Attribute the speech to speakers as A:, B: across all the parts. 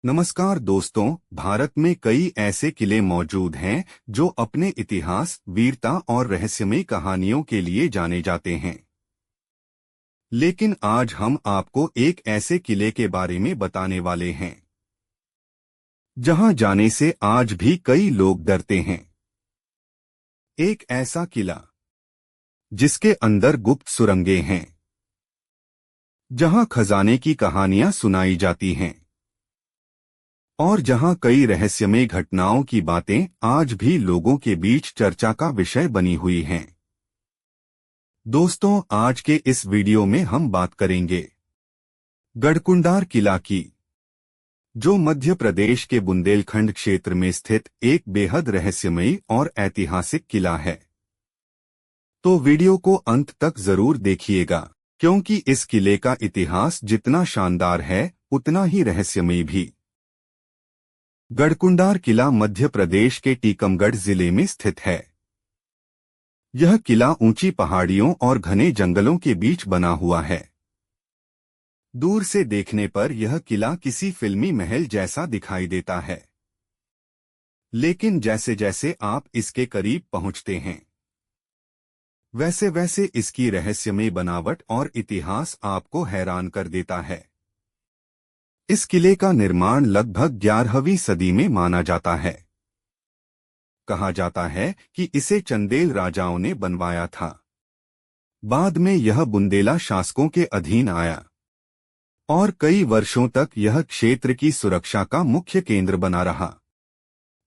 A: नमस्कार दोस्तों। भारत में कई ऐसे किले मौजूद हैं जो अपने इतिहास, वीरता और रहस्यमयी कहानियों के लिए जाने जाते हैं। लेकिन आज हम आपको एक ऐसे किले के बारे में बताने वाले हैं जहां जाने से आज भी कई लोग डरते हैं। एक ऐसा किला जिसके अंदर गुप्त सुरंगें हैं, जहां खजाने की कहानियां सुनाई जाती हैं और जहां कई रहस्यमय घटनाओं की बातें आज भी लोगों के बीच चर्चा का विषय बनी हुई हैं। दोस्तों, आज के इस वीडियो में हम बात करेंगे गढ़कुंडार किला की, जो मध्य प्रदेश के बुंदेलखंड क्षेत्र में स्थित एक बेहद रहस्यमयी और ऐतिहासिक किला है। तो वीडियो को अंत तक जरूर देखिएगा, क्योंकि इस किले का इतिहास जितना शानदार है उतना ही रहस्यमयी भी। गढ़कुंडार किला मध्य प्रदेश के टीकमगढ़ जिले में स्थित है। यह किला ऊंची पहाड़ियों और घने जंगलों के बीच बना हुआ है। दूर से देखने पर यह किला किसी फिल्मी महल जैसा दिखाई देता है, लेकिन जैसे जैसे आप इसके करीब पहुंचते हैं, वैसे वैसे इसकी रहस्यमयी बनावट और इतिहास आपको हैरान कर देता है। इस किले का निर्माण लगभग 11वीं सदी में माना जाता है। कहा जाता है कि इसे चंदेल राजाओं ने बनवाया था। बाद में यह बुंदेला शासकों के अधीन आया और कई वर्षों तक यह क्षेत्र की सुरक्षा का मुख्य केंद्र बना रहा।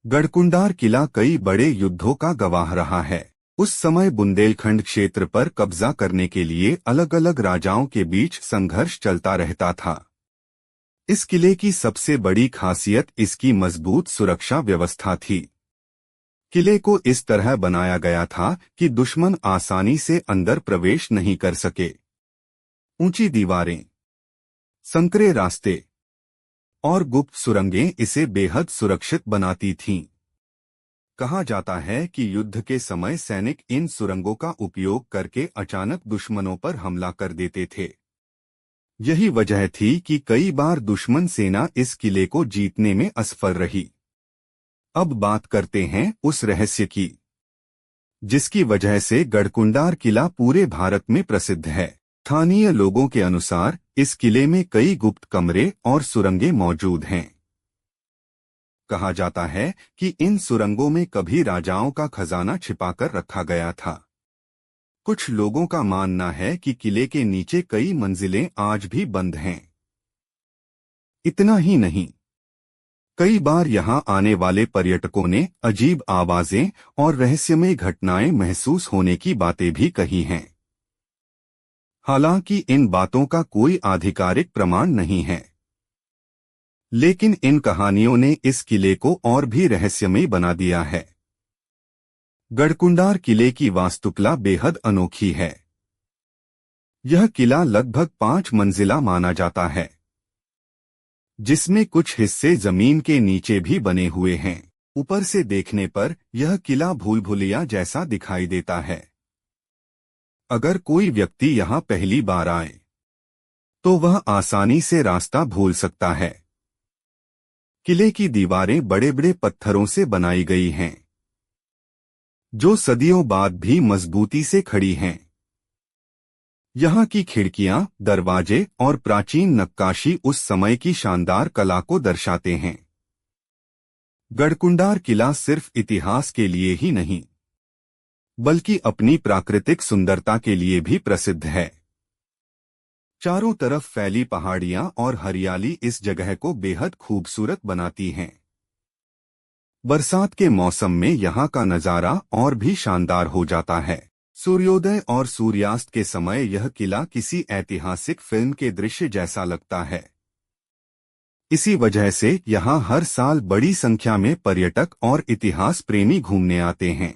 A: गढ़कुंडार किला कई बड़े युद्धों का गवाह रहा है। उस समय बुंदेलखंड क्षेत्र पर कब्जा करने के लिए अलग अलग राजाओं के बीच संघर्ष चलता रहता था। इस किले की सबसे बड़ी खासियत इसकी मजबूत सुरक्षा व्यवस्था थी। किले को इस तरह बनाया गया था कि दुश्मन आसानी से अंदर प्रवेश नहीं कर सके। ऊंची दीवारें, संकरे रास्ते और गुप्त सुरंगें इसे बेहद सुरक्षित बनाती थीं। कहा जाता है कि युद्ध के समय सैनिक इन सुरंगों का उपयोग करके अचानक दुश्मनों पर हमला कर देते थे। यही वजह थी कि कई बार दुश्मन सेना इस किले को जीतने में असफल रही। अब बात करते हैं उस रहस्य की, जिसकी वजह से गढ़कुंडार किला पूरे भारत में प्रसिद्ध है। स्थानीय लोगों के अनुसार इस किले में कई गुप्त कमरे और सुरंगें मौजूद हैं। कहा जाता है कि इन सुरंगों में कभी राजाओं का खजाना छिपाकर रखा गया था। कुछ लोगों का मानना है कि किले के नीचे कई मंजिलें आज भी बंद हैं। इतना ही नहीं, कई बार यहां आने वाले पर्यटकों ने अजीब आवाजें और रहस्यमय घटनाएं महसूस होने की बातें भी कही हैं। हालांकि इन बातों का कोई आधिकारिक प्रमाण नहीं है, लेकिन इन कहानियों ने इस किले को और भी रहस्यमय बना दिया है। गढ़कुंडार किले की वास्तुकला बेहद अनोखी है। यह किला लगभग 5 मंजिला माना जाता है, जिसमें कुछ हिस्से जमीन के नीचे भी बने हुए हैं। ऊपर से देखने पर यह किला भूल भुलैया जैसा दिखाई देता है। अगर कोई व्यक्ति यहां पहली बार आए तो वह आसानी से रास्ता भूल सकता है। किले की दीवारें बड़े बड़े पत्थरों से बनाई गई हैं, जो सदियों बाद भी मजबूती से खड़ी हैं। यहाँ की खिड़कियां, दरवाजे और प्राचीन नक्काशी उस समय की शानदार कला को दर्शाते हैं। गढ़कुंडार किला सिर्फ इतिहास के लिए ही नहीं, बल्कि अपनी प्राकृतिक सुंदरता के लिए भी प्रसिद्ध है। चारों तरफ फैली पहाड़ियां और हरियाली इस जगह को बेहद खूबसूरत बनाती हैं। बरसात के मौसम में यहाँ का नज़ारा और भी शानदार हो जाता है। सूर्योदय और सूर्यास्त के समय यह किला किसी ऐतिहासिक फिल्म के दृश्य जैसा लगता है। इसी वजह से यहाँ हर साल बड़ी संख्या में पर्यटक और इतिहास प्रेमी घूमने आते हैं।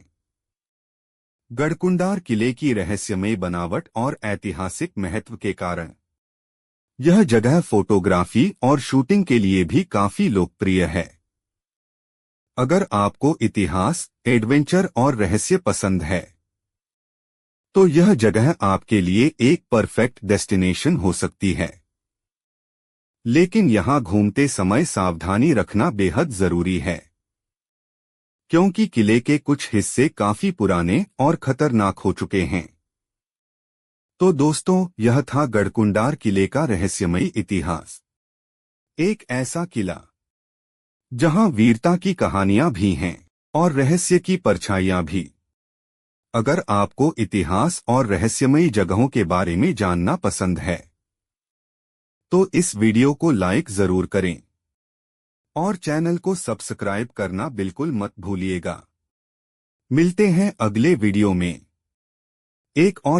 A: गढ़कुंडार किले की रहस्यमय बनावट और ऐतिहासिक महत्व के कारण यह जगह फोटोग्राफी और शूटिंग के लिए भी काफी लोकप्रिय है। अगर आपको इतिहास, एडवेंचर और रहस्य पसंद है, तो यह जगह आपके लिए एक परफेक्ट डेस्टिनेशन हो सकती है। लेकिन यहाँ घूमते समय सावधानी रखना बेहद जरूरी है, क्योंकि किले के कुछ हिस्से काफी पुराने और खतरनाक हो चुके हैं। तो दोस्तों, यह था गढ़कुंडार किले का रहस्यमयी इतिहास। एक ऐसा किला जहां वीरता की कहानियां भी हैं और रहस्य की परछाइयां भी। अगर आपको इतिहास और रहस्यमयी जगहों के बारे में जानना पसंद है तो इस वीडियो को लाइक जरूर करें और चैनल को सब्सक्राइब करना बिल्कुल मत भूलिएगा। मिलते हैं अगले वीडियो में एक और